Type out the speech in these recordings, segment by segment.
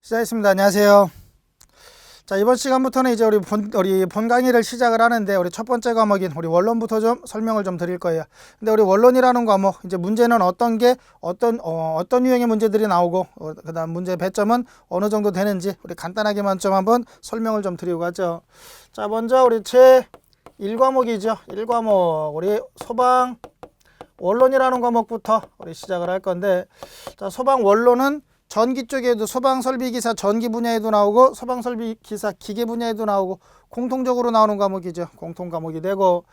시작했습니다. 안녕하세요. 자, 이번 시간부터는 이제 우리 본 강의를 시작을 하는데, 우리 첫 번째 과목인 우리 원론부터 좀 설명을 좀 드릴 거예요. 근데 우리 원론이라는 과목, 이제 문제는 어떤 유형의 문제들이 나오고, 그다음 문제 배점은 어느 정도 되는지 우리 간단하게만 좀 한번 설명을 좀 드리고 가죠. 자, 먼저 우리 제 1과목이죠. 1과목 우리 소방 원론이라는 과목부터 우리 시작을 할 건데, 자, 소방 원론은 전기 쪽에도 소방설비기사 전기 분야에도 나오고 소방설비기사 기계 분야에도 나오고 공통적으로 나오는 과목이죠. 공통 과목이 되고,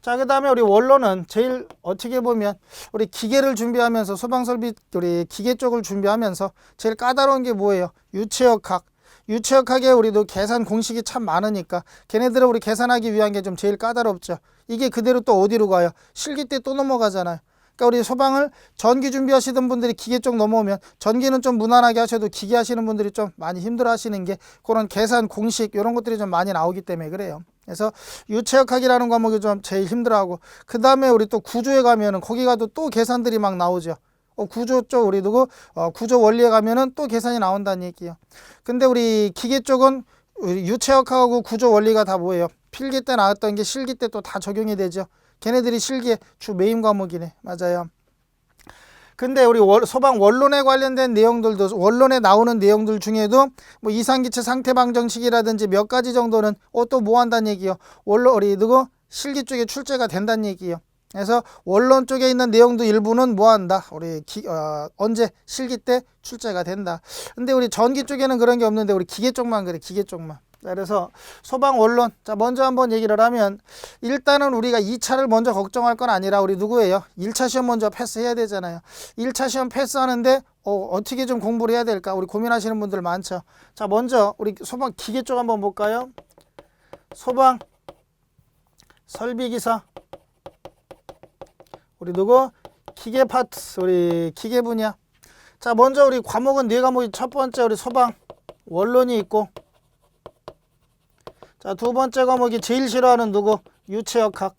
자, 그 다음에 우리 원론은 제일 어떻게 보면 우리 기계를 준비하면서 소방설비 우리 기계 쪽을 준비하면서 제일 까다로운 게 뭐예요? 유체역학. 유체역학에 우리도 계산 공식이 참 많으니까 걔네들을 우리 계산하기 위한 게 좀 제일 까다롭죠. 이게 그대로 또 어디로 가요? 실기 때 또 넘어가잖아요. 그러니까 우리 소방을 전기 준비하시던 분들이 기계 쪽 넘어오면, 전기는 좀 무난하게 하셔도 기계 하시는 분들이 좀 많이 힘들어 하시는 게 그런 계산 공식 이런 것들이 좀 많이 나오기 때문에 그래요. 그래서 유체역학이라는 과목이 좀 제일 힘들어하고, 그 다음에 우리 또 구조에 가면은 거기 가도 또 계산들이 막 나오죠. 구조 쪽 우리 누구 구조 원리에 가면은 또 계산이 나온다는 얘기예요. 근데 우리 기계 쪽은 우리 유체역학하고 구조 원리가 다 뭐예요? 필기 때 나왔던 게 실기 때 또 다 적용이 되죠. 걔네들이 실기의 주 메인 과목이네. 맞아요. 근데 우리 소방 원론에 관련된 내용들도, 원론에 나오는 내용들 중에도 뭐 이상기체 상태 방정식이라든지 몇 가지 정도는 또 뭐 한다는 얘기요? 원론 우리 누구 실기 쪽에 출제가 된다는 얘기예요. 그래서 원론 쪽에 있는 내용도 일부는 뭐 한다? 우리 언제 실기 때 출제가 된다. 근데 우리 전기 쪽에는 그런 게 없는데 우리 기계 쪽만 그래. 기계 쪽만. 자, 그래서 소방 원론, 자, 먼저 한번 얘기를 하면, 일단은 우리가 2차를 먼저 걱정할 건 아니라 우리 누구예요? 1차 시험 먼저 패스해야 되잖아요. 1차 시험 패스하는데 어떻게 좀 공부를 해야 될까? 우리 고민하시는 분들 많죠. 자, 먼저 우리 소방 기계 쪽 한번 볼까요? 소방 설비기사 우리 누구? 기계 파트, 우리 기계 분야. 자, 먼저 우리 과목은 네 과목이, 첫 번째 우리 소방 원론이 있고, 자, 두 번째 과목이 제일 싫어하는 누구? 유체역학.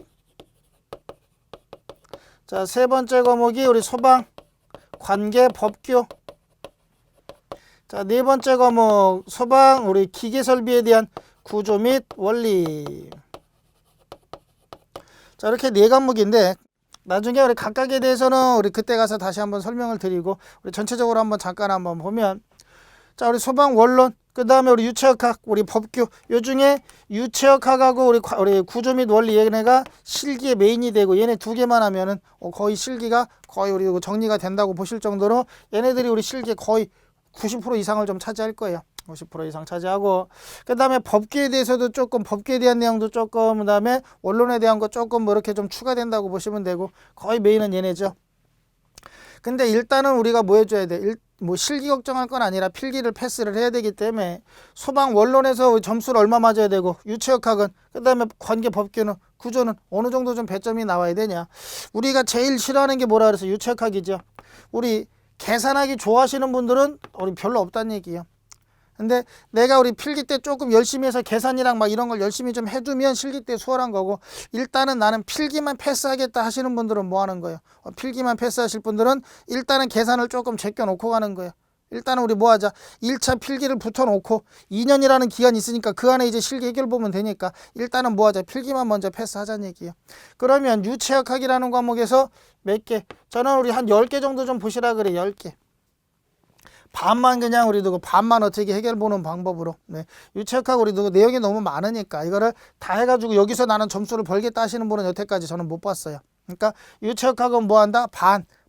자, 세 번째 과목이 우리 소방 관계 법규. 자, 네 번째 과목 소방 우리 기계 설비에 대한 구조 및 원리. 자, 이렇게 네 과목인데, 나중에 우리 각각에 대해서는 우리 그때 가서 다시 한번 설명을 드리고, 우리 전체적으로 한번 잠깐 한번 보면, 자, 우리 소방 원론, 그 다음에 우리 유체역학, 우리 법규, 요 중에 유체역학하고 우리 구조 및 원리, 얘네가 실기의 메인이 되고, 얘네 두 개만 하면은 거의 실기가 거의 우리 정리가 된다고 보실 정도로 얘네들이 우리 실기의 거의 90% 이상을 좀 차지할 거예요. 50% 이상 차지하고, 그 다음에 법규에 대해서도 조금, 법규에 대한 내용도 조금, 그 다음에 원론에 대한 거 조금 뭐 이렇게 좀 추가된다고 보시면 되고, 거의 메인은 얘네죠. 근데 일단은 우리가 뭐 해줘야 돼? 뭐 실기 걱정할 건 아니라 필기를 패스를 해야 되기 때문에, 소방 원론에서 점수를 얼마 맞아야 되고, 유체역학은, 그 다음에 관계 법규는, 구조는 어느 정도 좀 배점이 나와야 되냐. 우리가 제일 싫어하는 게 뭐라 그래서 유체역학이죠. 우리 계산하기 좋아하시는 분들은 우리 별로 없다는 얘기예요. 근데 내가 우리 필기 때 조금 열심히 해서 계산이랑 막 이런 걸 열심히 좀 해두면 실기 때 수월한 거고, 일단은 나는 필기만 패스하겠다 하시는 분들은 뭐 하는 거예요? 필기만 패스하실 분들은 일단은 계산을 조금 제껴놓고 가는 거예요. 일단은 우리 뭐 하자? 1차 필기를 붙여놓고 2년이라는 기간이 있으니까 그 안에 이제 실기 해결 보면 되니까 일단은 뭐 하자? 필기만 먼저 패스하자는 얘기예요. 그러면 유체역학이라는 과목에서 몇 개? 저는 우리 한 10개 정도 좀 보시라 그래. 10개. 반만 그냥 우리 두고 반만 어떻게 해결 보는 방법으로. 네. 유체역학 우리 두고 내용이 너무 많으니까 이거를 다 해가지고 여기서 나는 점수를 벌겠다 하시는 분은 여태까지 저는 못 봤어요. 그러니까 유체역학은 뭐 한다?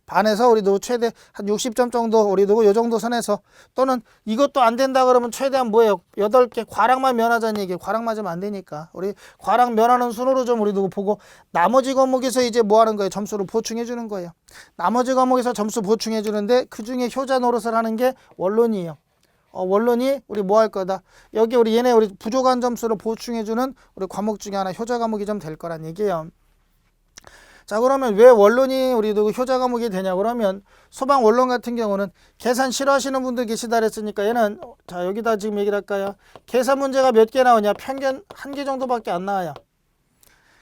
반에서 우리 누구 최대 한 60점 정도 우리 누구 요 정도 선에서, 또는 이것도 안 된다 그러면 최대한 뭐예요? 8개 과락만 면하자는 얘기예요. 과락 맞으면 안 되니까 우리 과락 면하는 순으로 좀 우리 누구 보고, 나머지 과목에서 이제 뭐 하는 거예요? 점수를 보충해 주는 거예요. 나머지 과목에서 점수 보충해 주는데 그 중에 효자 노릇을 하는 게 원론이에요. 원론이 우리 뭐 할 거다? 여기 우리 얘네 우리 부족한 점수를 보충해 주는 우리 과목 중에 하나 효자 과목이 좀 될 거란 얘기예요. 자, 그러면 왜 원론이 우리도 효자 과목이 되냐 그러면, 소방 원론 같은 경우는 계산 싫어하시는 분들 계시다 그랬으니까 얘는, 자, 여기다 지금 얘기를 할까요? 계산 문제가 몇 개 나오냐? 평균 1개 정도밖에 안 나와요.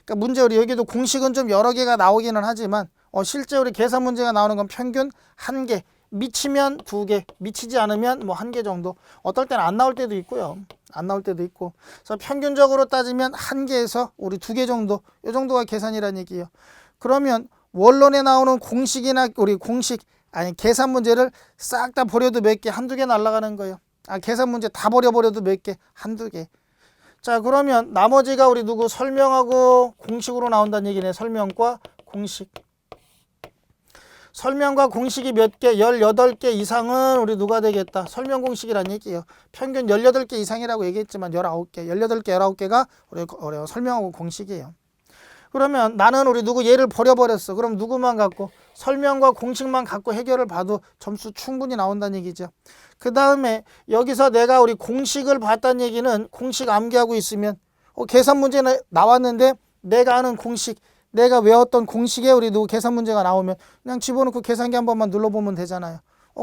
그러니까 문제 우리 여기도 공식은 좀 여러 개가 나오기는 하지만 실제 우리 계산 문제가 나오는 건 평균 1개, 미치면 2개, 미치지 않으면 뭐 1개 정도. 어떨 때는 안 나올 때도 있고요. 안 나올 때도 있고. 그래서 평균적으로 따지면 1개에서 우리 2개 정도, 이 정도가 계산이란 얘기예요. 그러면 원론에 나오는 공식이나 우리 공식 아니 계산 문제를 싹 다 버려도 몇 개, 1-2개 날아가는 거예요. 계산 문제 다 버려도 몇 개, 1-2개. 자, 그러면 나머지가 우리 누구 설명하고 공식으로 나온다는 얘기네. 설명과 공식. 설명과 공식이 몇 개? 18개 이상은 우리 누가 되겠다? 설명 공식이란 얘기예요. 평균 18개 이상이라고 얘기했지만 19개, 18개, 19개가 우리 설명하고 공식이에요. 그러면 나는 우리 누구 얘를 버려버렸어. 그럼 누구만 갖고? 설명과 공식만 갖고 해결을 봐도 점수 충분히 나온다는 얘기죠. 그 다음에 여기서 내가 우리 공식을 봤다는 얘기는 공식 암기하고 있으면 계산 문제는 나왔는데 내가 아는 공식, 내가 외웠던 공식에 우리 누구 계산 문제가 나오면 그냥 집어넣고 계산기 한 번만 눌러보면 되잖아요.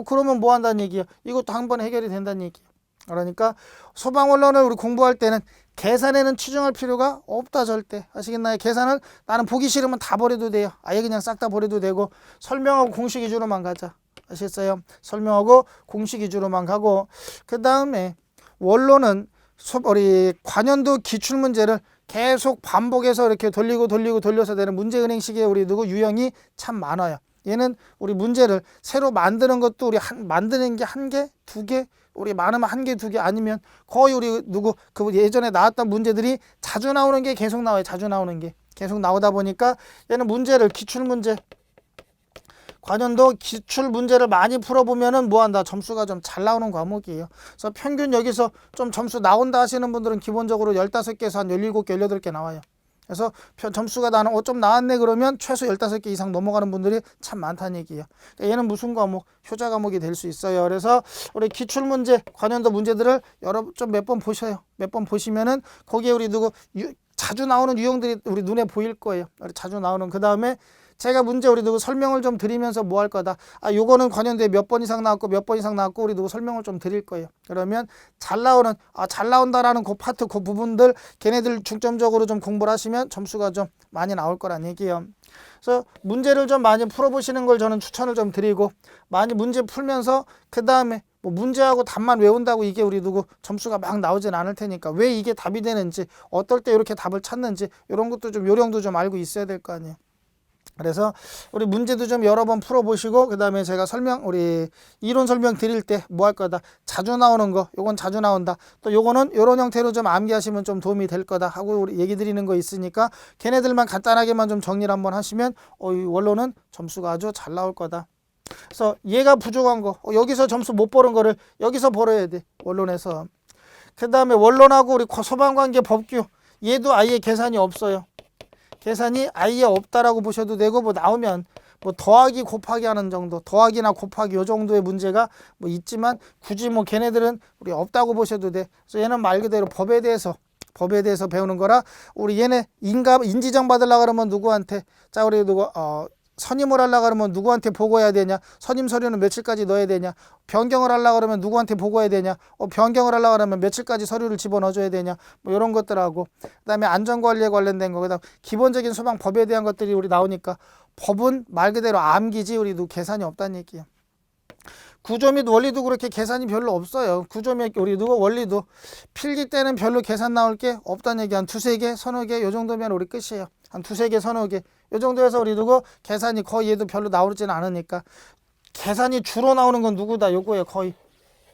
그러면 뭐 한다는 얘기예요? 이것도 한 번에 해결이 된다는 얘기예요. 그러니까 소방원론을 우리 공부할 때는 계산에는 치중할 필요가 없다 절대. 아시겠나요? 계산을 나는 보기 싫으면 다 버려도 돼요. 아예 그냥 싹 다 버려도 되고 설명하고 공식 위주로만 가자. 아시겠어요? 설명하고 공식 위주로만 가고 그 다음에 원론은 우리 관연도 기출문제를 계속 반복해서 이렇게 돌려서 되는 문제은행식의 우리 누구 유형이 참 많아요. 얘는 우리 문제를 새로 만드는 것도 우리 만드는 게 1개, 2개, 우리 많으면 1개, 2개 아니면 거의 우리 누구 그 예전에 나왔던 문제들이 자주 나오는 게 계속 나와요. 자주 나오는 게 계속 나오다 보니까 얘는 문제를 기출문제 관연도 기출 문제를 많이 풀어보면은 뭐한다? 점수가 좀 잘 나오는 과목이에요. 그래서 평균 여기서 좀 점수 나온다 하시는 분들은 기본적으로 15개에서 한 17개, 18개 나와요. 그래서 점수가 나는 좀 나왔네 그러면 최소 15개 이상 넘어가는 분들이 참 많다는 얘기예요. 그러니까 얘는 무슨 과목? 효자 과목이 될 수 있어요. 그래서 우리 기출 문제, 관연도 문제들을 좀 몇 번 보셔요. 몇 번 보시면은 거기에 우리 누구 자주 나오는 유형들이 우리 눈에 보일 거예요. 자주 나오는 그 다음에 제가 문제 우리 누구 설명을 좀 드리면서 뭐 할 거다. 요거는 관연도에 몇 번 이상 나왔고 몇 번 이상 나왔고 우리 누구 설명을 좀 드릴 거예요. 그러면 잘 나오는 잘 나온다라는 그 파트 그 부분들 걔네들 중점적으로 좀 공부를 하시면 점수가 좀 많이 나올 거란 얘기예요. 그래서 문제를 좀 많이 풀어보시는 걸 저는 추천을 좀 드리고 많이 문제 풀면서 그 다음에 뭐 문제하고 답만 외운다고 이게 우리 누구 점수가 막 나오진 않을 테니까 왜 이게 답이 되는지 어떨 때 이렇게 답을 찾는지 이런 것도 좀 요령도 좀 알고 있어야 될 거 아니에요. 그래서 우리 문제도 좀 여러 번 풀어보시고 그 다음에 제가 우리 이론 설명 드릴 때 뭐 할 거다. 자주 나오는 거 요건 자주 나온다. 또 요거는 요런 형태로 좀 암기하시면 좀 도움이 될 거다 하고 우리 얘기 드리는 거 있으니까 걔네들만 간단하게만 좀 정리를 한번 하시면 이 원론은 점수가 아주 잘 나올 거다. 그래서 얘가 부족한 거 여기서 점수 못 버는 거를 여기서 벌어야 돼. 원론에서. 그 다음에 원론하고 우리 소방관계 법규 얘도 아예 계산이 없어요. 계산이 아예 없다라고 보셔도 되고 뭐 나오면 뭐 더하기 곱하기 하는 정도 더하기나 곱하기 요 정도의 문제가 뭐 있지만 굳이 뭐 걔네들은 우리 없다고 보셔도 돼. 그래서 얘는 말 그대로 법에 대해서 배우는 거라 우리 얘네 인지정 받으려고 그러면 누구한테 우리 누구 선임을 하려고 그러면 누구한테 보고해야 되냐? 선임 서류는 며칠까지 넣어야 되냐? 변경을 하려고 그러면 누구한테 보고해야 되냐? 변경을 하려고 그러면 며칠까지 서류를 집어넣어줘야 되냐? 뭐 이런 것들하고 그다음에 안전관리에 관련된 거 그다음 기본적인 소방법에 대한 것들이 우리 나오니까 법은 말 그대로 암기지 우리도 계산이 없다는 얘기예요. 구조 및 원리도 그렇게 계산이 별로 없어요. 구조 및 우리도 원리도 필기 때는 별로 계산 나올 게 없다는 얘기 한 2-3개, 서너 개 요 정도면 우리 끝이에요. 한 2-3개, 서너 개 요 정도에서 우리 누구 계산이 거의 얘도 별로 나오지는 않으니까 계산이 주로 나오는 건 누구다 요거예요. 거의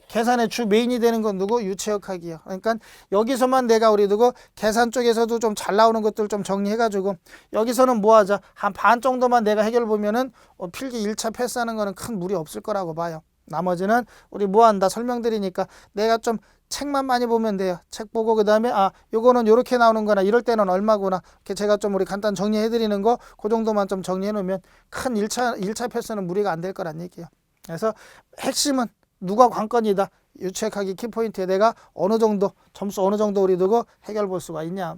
계산의 주 메인이 되는 건 누구? 유체역학이요. 그러니까 여기서만 내가 우리 누구 계산 쪽에서도 좀 잘 나오는 것들 좀 정리해가지고 여기서는 뭐 하자 한 반 정도만 내가 해결 보면은 필기 1차 패스하는 거는 큰 무리 없을 거라고 봐요. 나머지는 우리 뭐 한다 설명드리니까 내가 좀 책만 많이 보면 돼요. 책 보고 그 다음에 요거는 요렇게 나오는 거나 이럴 때는 얼마구나 이렇게 제가 좀 우리 간단 정리해 드리는 거 그 정도만 좀 정리해 놓으면 큰 1차 패스는 무리가 안 될 거란 얘기예요. 그래서 핵심은 누가 관건이다. 유체역학이 키포인트에 내가 점수 어느 정도 우리 두고 해결 볼 수가 있냐.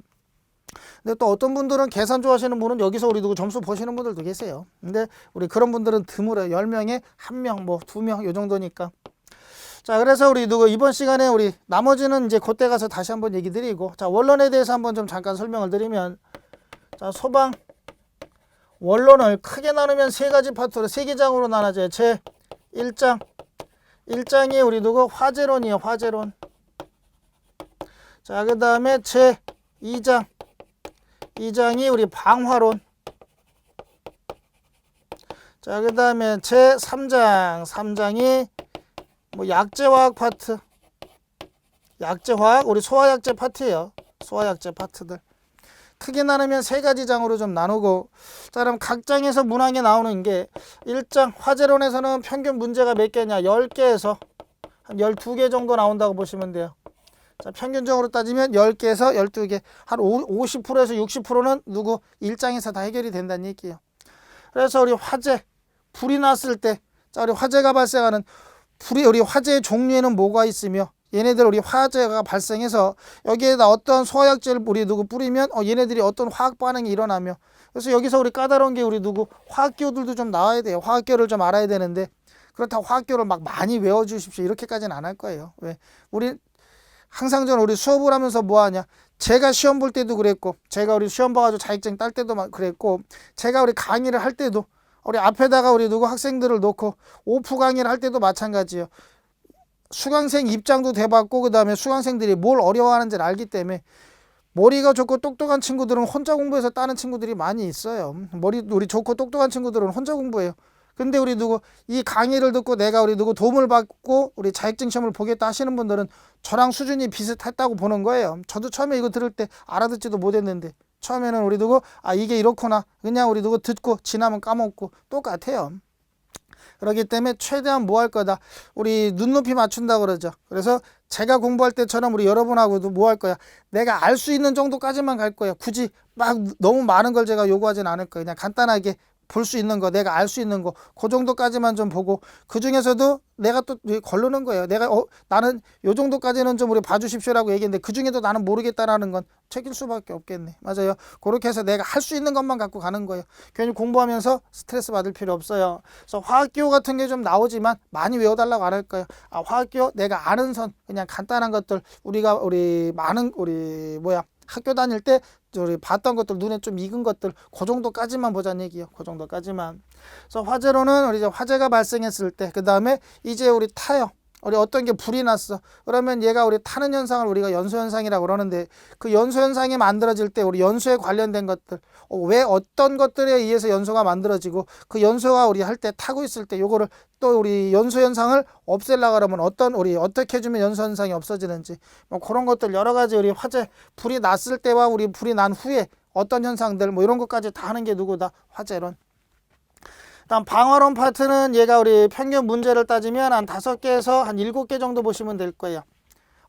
근데 또 어떤 분들은 계산 좋아하시는 분은 여기서 우리 누구 점수 보시는 분들도 계세요. 근데 우리 그런 분들은 드물어요. 10명에 1명 뭐 2명 요 정도니까. 자, 그래서 우리 누구 이번 시간에 우리 나머지는 이제 그때 가서 다시 한번 얘기 드리고 자, 원론에 대해서 한번 좀 잠깐 설명을 드리면 자, 소방 원론을 크게 나누면 3가지 파트로 3개장으로 나눠져요. 제 1장이 우리 누구 화재론이에요. 화재론. 자, 그 다음에 제 2장이 우리 방화론. 자, 그 다음에 제 3장이 뭐 약재화학 파트. 약재화학 우리 소화약재 파트예요. 소화약재 파트들. 크게 나누면 세 가지 장으로 좀 나누고, 자, 그럼 각 장에서 문항에 나오는 게 1장 화재론에서는 평균 문제가 몇 개냐? 10개에서 한 12개 정도 나온다고 보시면 돼요. 자, 평균적으로 따지면 10개에서 12개, 한 50%에서 60%는 누구 1장에서 다 해결이 된다는 얘기예요. 그래서 우리 화재, 불이 났을 때, 자, 우리 화재가 발생하는 우리 화재의 종류에는 뭐가 있으며, 얘네들 우리 화재가 발생해서 여기에다 어떤 소화약제를 우리 누구 뿌리면 얘네들이 어떤 화학 반응이 일어나며, 그래서 여기서 우리 까다로운 게 우리 누구 화학기호들도 좀 나와야 돼요. 화학기호를 좀 알아야 되는데, 그렇다고 화학기호를 막 많이 외워주십시오 이렇게까지는 안 할 거예요. 왜? 우리 항상 전 우리 수업을 하면서 뭐 하냐, 제가 시험 볼 때도 그랬고, 제가 우리 시험 봐가지고 자격증 딸 때도 그랬고, 제가 우리 강의를 할 때도 우리 앞에다가 우리 누구 학생들을 놓고 오프 강의를 할 때도 마찬가지예요. 수강생 입장도 돼봤고, 그 다음에 수강생들이 뭘 어려워하는지를 알기 때문에, 머리가 좋고 똑똑한 친구들은 혼자 공부해서 따는 친구들이 많이 있어요. 우리 좋고 똑똑한 친구들은 혼자 공부해요. 근데 우리 누구 이 강의를 듣고 내가 우리 누구 도움을 받고 우리 자격증 시험을 보겠다 하시는 분들은 저랑 수준이 비슷했다고 보는 거예요. 저도 처음에 이거 들을 때 알아듣지도 못했는데, 처음에는 우리 누구 이게 이렇구나 그냥 우리 누구 듣고 지나면 까먹고 똑같아요. 그렇기 때문에 최대한 뭐 할 거다, 우리 눈높이 맞춘다 그러죠. 그래서 제가 공부할 때처럼 우리 여러분하고도 뭐 할 거야, 내가 알 수 있는 정도까지만 갈 거야. 굳이 막 너무 많은 걸 제가 요구하진 않을 거예요. 그냥 간단하게 볼 수 있는 거, 내가 알 수 있는 거, 그 정도까지만 좀 보고, 그 중에서도 내가 또 걸르는 거예요. 내가 나는 요 정도까지는 좀 우리 봐주십시오라고 얘기했는데, 그 중에도 나는 모르겠다라는 건 책일 수밖에 없겠네. 맞아요. 그렇게 해서 내가 할 수 있는 것만 갖고 가는 거예요. 괜히 공부하면서 스트레스 받을 필요 없어요. 그래서 화학기호 같은 게 좀 나오지만 많이 외워달라고 안 할 거예요. 화학기호 내가 아는 선, 그냥 간단한 것들, 우리 많은 학교 다닐 때 우리 봤던 것들, 눈에 좀 익은 것들, 그 정도까지만 보자는 얘기예요. 그 정도까지만. 그래서 화재로는 우리 이제 화재가 발생했을 때, 그 다음에 이제 우리 타요. 우리 어떤 게 불이 났어. 그러면 얘가 우리 타는 현상을 우리가 연소현상이라고 그러는데, 그 연소현상이 만들어질 때 우리 연소에 관련된 것들, 왜 어떤 것들에 의해서 연소가 만들어지고, 그 연소가 우리 할 때 타고 있을 때 요거를 또 우리 연소현상을 없애려고 그러면 우리 어떻게 해주면 연소현상이 없어지는지, 뭐 그런 것들 여러 가지 우리 화재 불이 났을 때와 우리 불이 난 후에 어떤 현상들 뭐 이런 것까지 다 하는 게 누구다? 화재론. 다음 방화론 파트는 얘가 우리 평균 문제를 따지면 한 5개에서 한 7개 정도 보시면 될 거예요.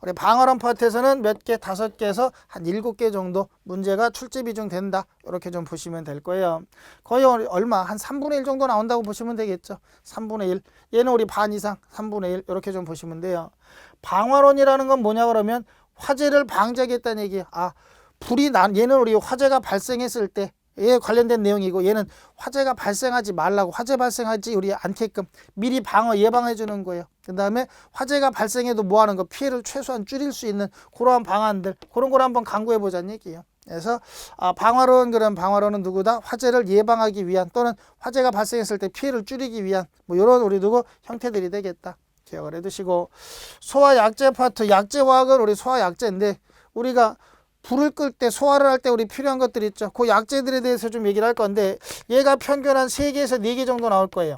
우리 방화론 파트에서는 몇 개, 5개에서 한 7개 정도 문제가 출제 비중 된다. 이렇게 좀 보시면 될 거예요. 거의 얼마? 한 3분의 1 정도 나온다고 보시면 되겠죠. 3분의 1. 얘는 우리 반 이상, 3분의 1. 이렇게 좀 보시면 돼요. 방화론이라는 건 뭐냐 그러면 화재를 방지하겠다는 얘기예요. 얘는 우리 화재가 발생했을 때 에 관련된 내용이고, 얘는 화재가 발생하지 말라고, 화재 발생하지 우리 않게끔 미리 예방해 주는 거예요. 그 다음에 화재가 발생해도 뭐 하는 거, 피해를 최소한 줄일 수 있는 그러한 방안들, 그런 걸 한번 강구해 보자는 얘기예요. 그래서 방화론은 누구다? 화재를 예방하기 위한, 또는 화재가 발생했을 때 피해를 줄이기 위한 뭐 이런 우리 누구 형태들이 되겠다. 기억을 해 두시고, 소화약재 파트, 약재화학은 우리 소화약재인데, 우리가 불을 끌 때, 소화를 할 때 우리 필요한 것들 있죠. 그 약재들에 대해서 좀 얘기를 할 건데, 얘가 평균 한 3개에서 4개 정도 나올 거예요.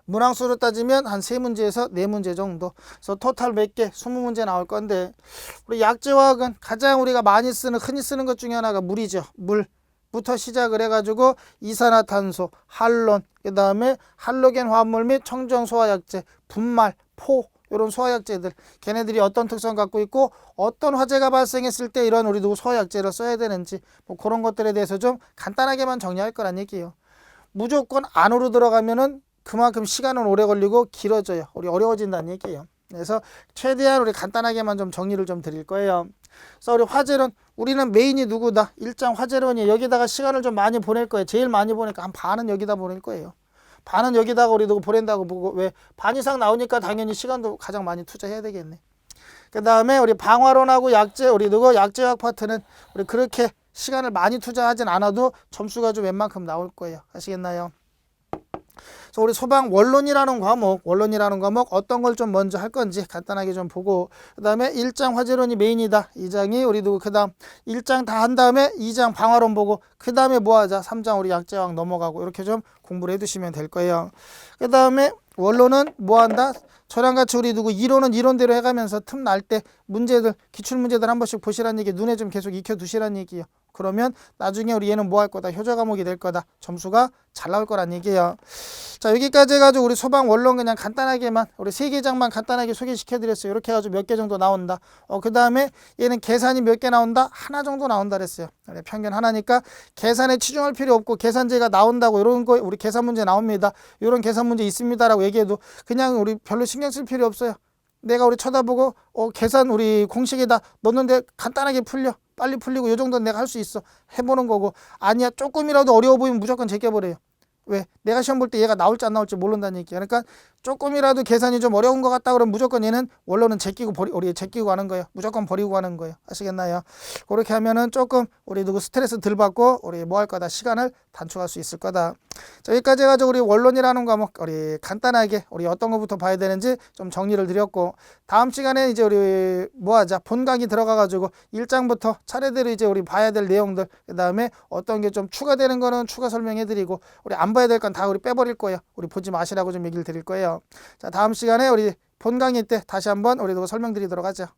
문항수로 따지면 한 3문제에서 4문제 정도. 그래서 토탈 몇 개? 20문제 나올 건데, 우리 약재화학은 가장 우리가 흔히 쓰는 것 중에 하나가 물이죠. 물부터 시작을 해가지고 이산화탄소, 할론, 그 다음에 할로겐 화합물 및 청정 소화약재, 분말, 포, 이런 소화약재들, 걔네들이 어떤 특성 갖고 있고, 어떤 화재가 발생했을 때 이런 우리 누구 소화약재를 써야 되는지, 뭐 그런 것들에 대해서 좀 간단하게만 정리할 거란 얘기예요. 무조건 안으로 들어가면은 그만큼 시간은 오래 걸리고 길어져요. 우리 어려워진다는 얘기예요. 그래서 최대한 우리 간단하게만 좀 정리를 좀 드릴 거예요. 그래서 우리 화재론, 우리는 메인이 누구다? 1장 화재론이 여기다가 시간을 좀 많이 보낼 거예요. 제일 많이 보니까 한 반은 여기다 보낼 거예요. 반은 여기다가 우리 누구 보낸다고 보고, 왜 반 이상 나오니까 당연히 시간도 가장 많이 투자해야 되겠네. 그 다음에 우리 방화론하고 약재화학 파트는 우리 그렇게 시간을 많이 투자하진 않아도 점수가 좀 웬만큼 나올 거예요. 아시겠나요? 그래서 우리 소방 원론이라는 과목 어떤 걸 좀 먼저 할 건지 간단하게 좀 보고, 그 다음에 1장 화재론이 메인이다. 2장이 우리 누구, 그 다음 1장 다 한 다음에 2장 방화론 보고, 그 다음에 뭐 하자? 3장 우리 약제왕 넘어가고, 이렇게 좀 공부를 해두시면 될 거예요. 그 다음에 원론은 뭐 한다? 저랑 같이 우리 누구 이론은 이론대로 해가면서 틈 날 때 문제들, 기출문제들 한 번씩 보시라는 얘기, 눈에 좀 계속 익혀두시라는 얘기예요. 그러면 나중에 우리 얘는 뭐 할 거다? 효자 과목이 될 거다. 점수가 잘 나올 거란 얘기예요. 자, 여기까지 해가지고 우리 소방 원론 그냥 간단하게만 우리 3개장만 간단하게 소개시켜 드렸어요. 이렇게 해가지고 몇 개 정도 나온다. 그 다음에 얘는 계산이 몇 개 나온다? 하나 정도 나온다 그랬어요. 평균 하나니까 계산에 치중할 필요 없고, 계산제가 나온다고 이런 거 우리 계산 문제 나옵니다, 이런 계산 문제 있습니다라고 얘기해도 그냥 우리 별로 신경 쓸 필요 없어요. 내가 우리 쳐다보고 계산 우리 공식에다 넣는데 간단하게 풀려, 빨리 풀리고, 이 정도는 내가 할 수 있어, 해보는 거고. 아니야, 조금이라도 어려워 보이면 무조건 제껴버려요. 왜? 내가 시험 볼 때 얘가 나올지 안 나올지 모른다는 얘기야. 그러니까 조금이라도 계산이 좀 어려운 것 같다 그러면 무조건 얘는 원론은 우리 제끼고 가는 거예요. 무조건 버리고 가는 거예요. 아시겠나요? 그렇게 하면은 조금 우리 누구 스트레스 덜 받고 우리 뭐 할 거다? 시간을 단축할 수 있을 거다. 자, 여기까지 해가지고 우리 원론이라는 과목 우리 간단하게 우리 어떤 것부터 봐야 되는지 좀 정리를 드렸고, 다음 시간에 이제 우리 뭐 하자? 본 강의 들어가가지고 1장부터 차례대로 이제 우리 봐야 될 내용들, 그 다음에 어떤 게 좀 추가되는 거는 추가 설명해드리고, 우리 안 봐야 될 건 다 우리 빼버릴 거예요. 우리 보지 마시라고 좀 얘기를 드릴 거예요. 자, 다음 시간에 우리 본 강의 때 다시 한번 우리 설명드리도록 하죠.